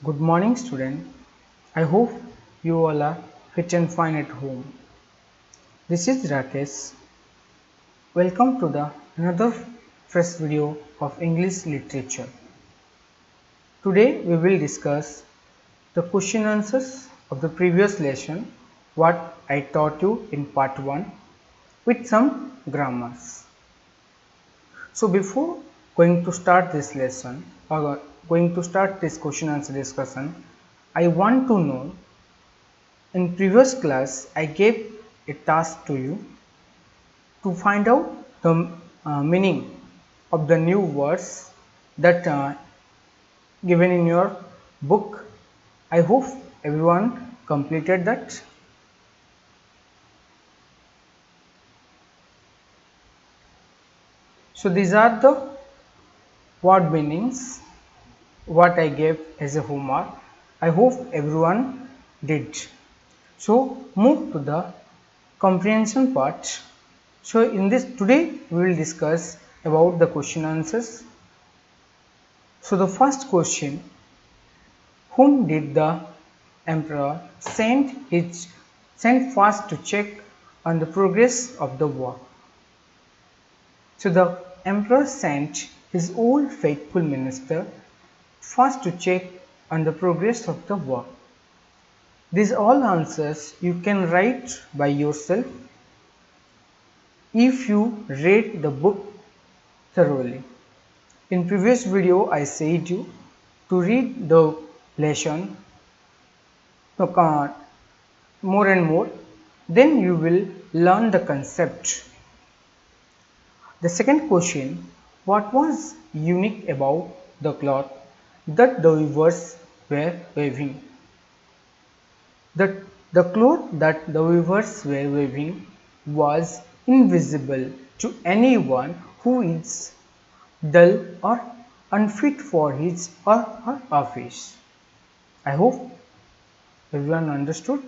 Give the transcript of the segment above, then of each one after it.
Good morning, student. I hope you all are fit and fine at home. This is Rakesh. Welcome to the another fresh video of English literature. Today we will discuss the question answers of the previous lesson what I taught you in part 1 with some grammars. So before going to start this lesson or going to start this question answer discussion, I want to know. In previous class, I gave a task to you to find out the meaning of the new words that given in your book. I hope everyone completed that. So these are the word meanings what I gave as a homework. I hope everyone did. So move to the comprehension part. So in this today we will discuss about the question answers. So the first question, whom did the emperor send first to check on the progress of the work? So the emperor sent his old faithful minister first to check on the progress of the work. These all answers you can write by yourself if you read the book thoroughly. In previous video I said you to read the lesson more and more, then you will learn the concept. The second question, what was unique about the cloth that the weavers were weaving? The cloth that the weavers were weaving was invisible to anyone who is dull or unfit for his or her office. I hope everyone understood.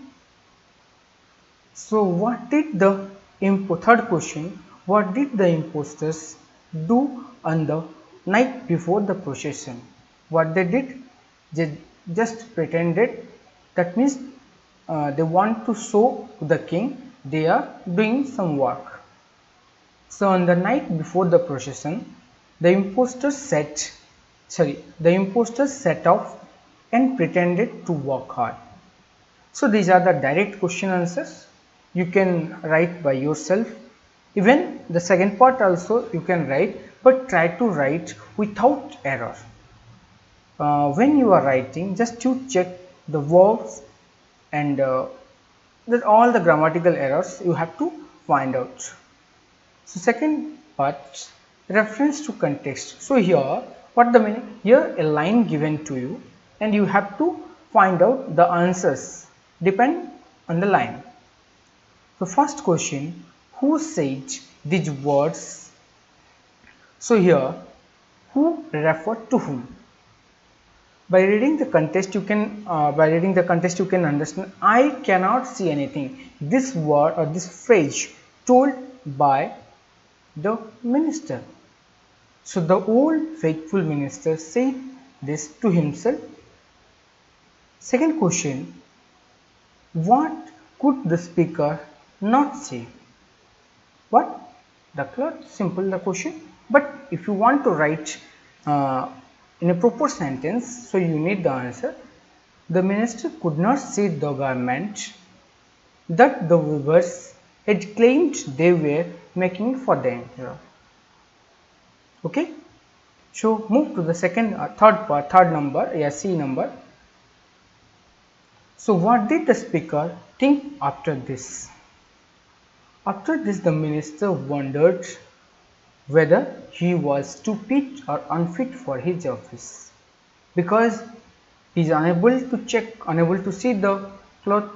So what did the third question, what did the impostors do on the night before the procession? What they did? They just pretended, that means they want to show to the king they are doing some work. So on the night before the procession, the impostors set off and pretended to work hard. So these are the direct question answers. You can write by yourself. Even the second part also you can write, but try to write without error. When you are writing, just to check the verbs and all the grammatical errors you have to find out. So second part, reference to context. So here what the meaning? Here a line given to you and you have to find out the answers depend on the line. The first question, who said these words? So here who referred to whom? By reading the context you can understand. I cannot see anything. This word or this phrase told by the minister. So the old faithful minister said this to himself. Second question, what could the speaker not say? What? The cloth, simple the question. But if you want to write in a proper sentence, so you need the answer. The minister could not see the garment that the weavers had claimed they were making for the emperor. Okay. So move to the third number, C number. So what did the speaker think after this? After this, the minister wondered whether he was stupid or unfit for his office, because he is unable to check, unable to see the cloth.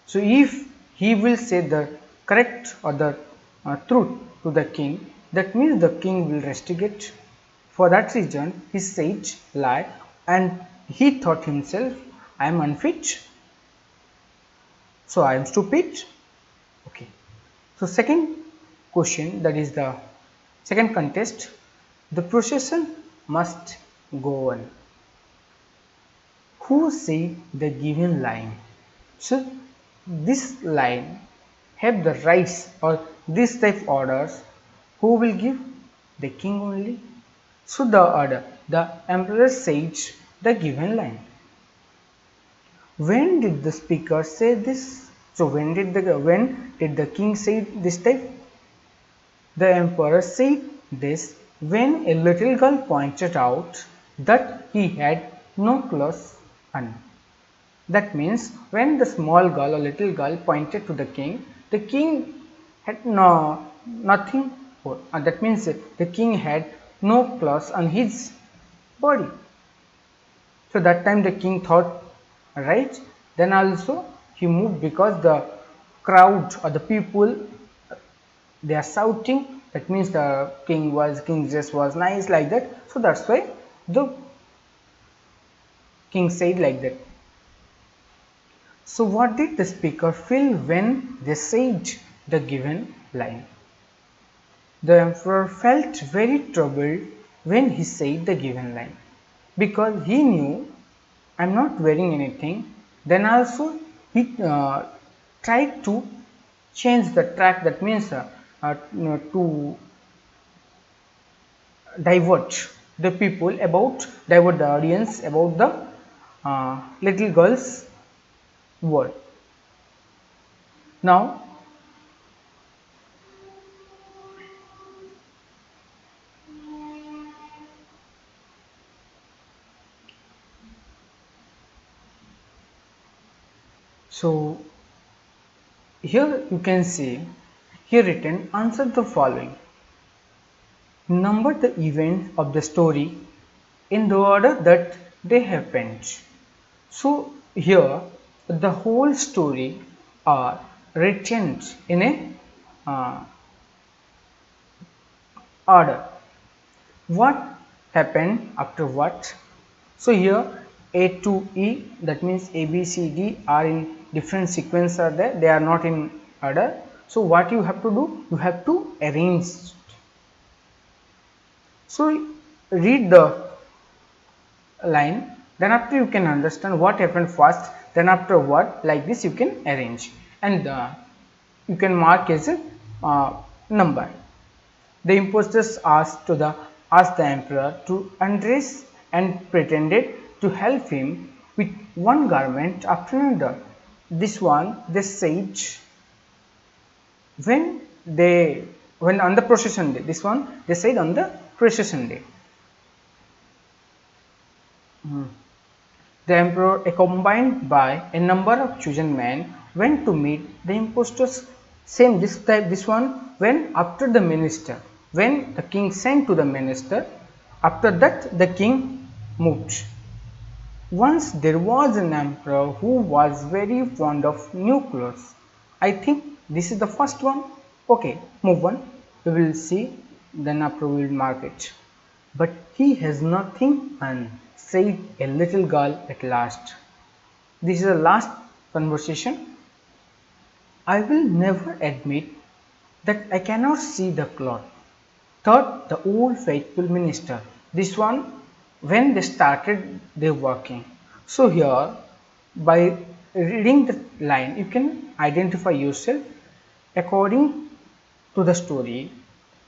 So if he will say the correct or the truth to the king, that means the king will investigate. For that reason, he said lie and he thought himself, I am unfit, so I am stupid. Okay. So second question, that is the second contest, the procession must go on. who said the given line. So this line have the rights or this type orders, who will give? The king only. So the order, the emperor says the given line. When did the speaker say this? So when did the king say this type? The emperor said this when a little girl pointed out that he had no clothes on. That means when the small girl or little girl pointed to the king had nothing. That means the king had no clothes on his body. So that time the king thought, right? Then also he moved because the crowd or the people, they are shouting. That means the king's dress was nice, like that. So that's why the king said like that. So what did the speaker feel when they said the given line? The emperor felt very troubled when he said the given line, because he knew I am not wearing anything. Then also he tried to change the track, that means to divert the audience about the little girl's word. Now so here you can see here written, answer the following. Number the events of the story in the order that they happened. So here the whole story are written in a order. What happened after what? So here A to E, that means A, B, C, D are in different sequence are there, they are not in order. So what you have to do? You have to arrange. So read the line, then after you can understand what happened first, then after what, like this you can arrange, and you can mark as a number. The impostors asked the emperor to undress and pretended to help him with one garment after another. This one they said when on the procession day. This one they said on the procession day. The emperor, accompanied by a number of chosen men, went to meet the impostors. Same this one when after the minister, when the king sent to the minister, after that the king moved. Once there was an emperor who was very fond of new clothes. I think this is the first one. Okay, move on. We will see, then after we will mark it. But he has nothing on, said a little girl at last. This is the last conversation. I will never admit that I cannot see the cloth, thought the old faithful minister. This one when they started their working. So here by reading the line you can identify yourself according to the story.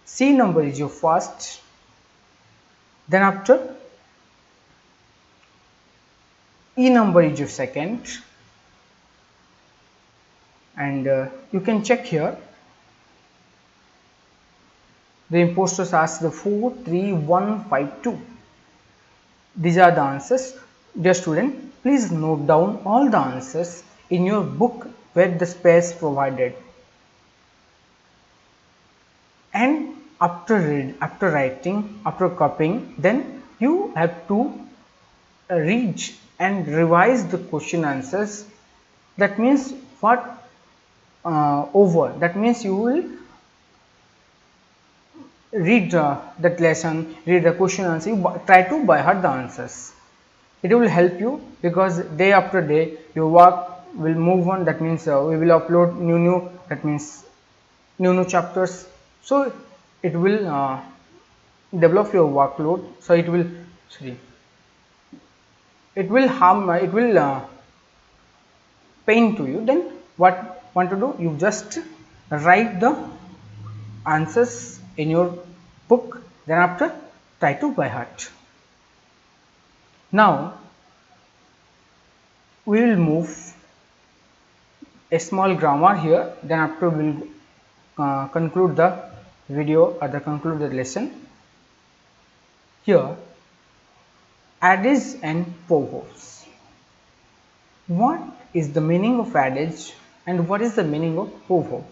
C number is your first, then after E number is your second, and you can check here. The impostors asked the 4, 3, 1, 5, 2. These are the answers. Dear student, please note down all the answers in your book with the space provided. And after writing, after copying, then you have to read and revise the question answers. That means what? Over. That means you will read that lesson, read the question answer, you try to by heart the answers. It will help you because day after day your work will move on. That means we will upload new that means new chapters. So it will develop your workload. So it will it will harm, it will pain to you, then what want to do, you just write the answers in your book, then after try to by heart. Now we will move a small grammar here, then after we will conclude the video or the conclude the lesson. Here, adage and proverbs. What is the meaning of adage and what is the meaning of proverb?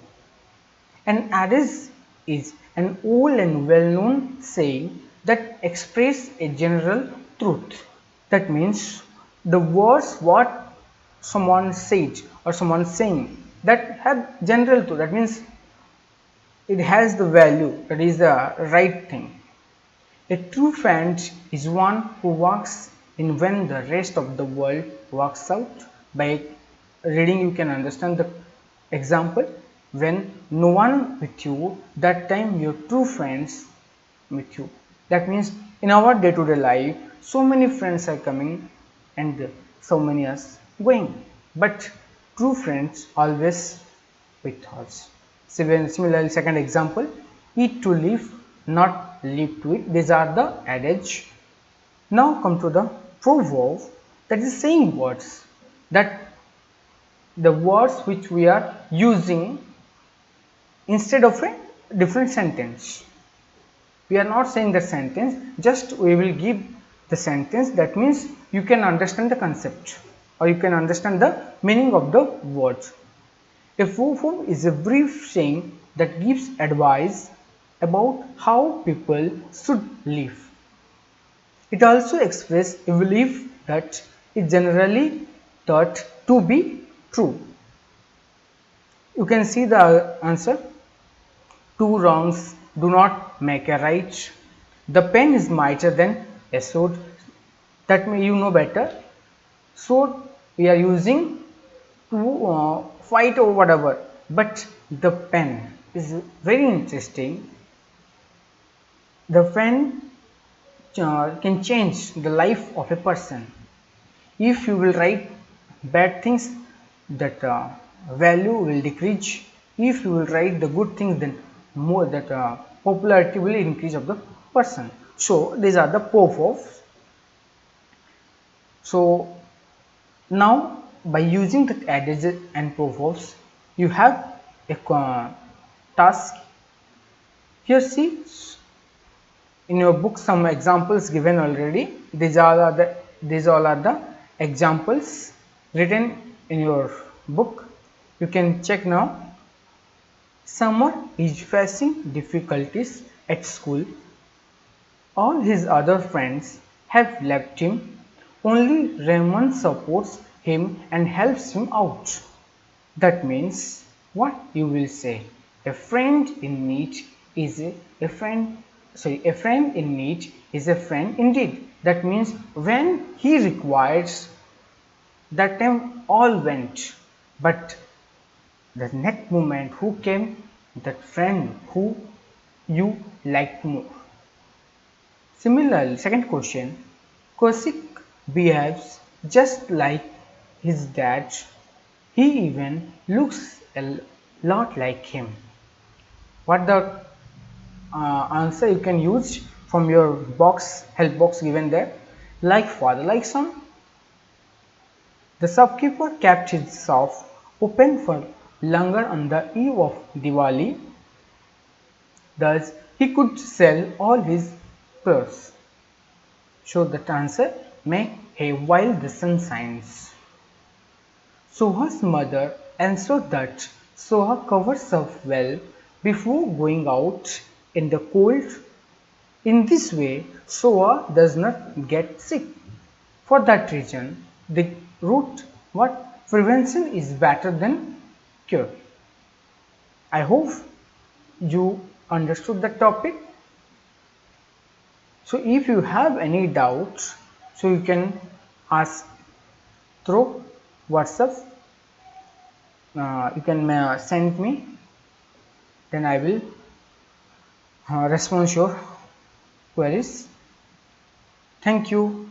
An adage is an old and well-known saying that express a general truth. That means the words what someone said or someone saying that have general truth. That means it has the value, that is the right thing. A true friend is one who walks in when the rest of the world walks out. By reading you can understand the example. When no one with you, that time your true friends with you. That means in our day-to-day life, so many friends are coming and so many are going, but true friends always with us. Similarly, second example, eat to live, not live to eat. These are the adage. Now come to the proverb, that is saying words, that the words which we are using instead of a different sentence. We are not saying the sentence, just we will give the sentence. That means you can understand the concept or you can understand the meaning of the words. A proverb is a brief saying that gives advice about how people should live. It also expresses a belief that is generally thought to be true. You can see the answer. Two wrongs do not make a right. The pen is mightier than a sword. That may you know better. Sword we are using to fight or whatever, but the pen is very interesting. The pen can change the life of a person. If you will write bad things, that value will decrease. If you will write the good things, then more that popularity will increase of the person. So these are the proverbs. So now by using the adages and proverbs, you have a task. Here see in your book some examples given already. These all are the examples written in your book. You can check now. Summer is facing difficulties at school. All his other friends have left him. Only Raymond supports him and helps him out. That means what you will say? A friend in need is a friend. A friend in need is a friend indeed. That means when he requires, that time all went, but the next moment who came? That friend who you liked more. Similarly, second question, Kosik behaves just like his dad. He even looks a lot like him. What the answer you can use from your box, help box given there, like father, like son. The shopkeeper kept his shop open for longer on the eve of Diwali. Thus, he could sell all his wares. So that answer, make hay while the sun shines. Soha's mother answered that Soha covers up well before going out in the cold. In this way, Soha does not get sick. For that reason, the root what prevention is better than cure. I hope you understood the topic. So if you have any doubts, so you can ask through WhatsApp. You can send me, then I will respond your queries. Thank you.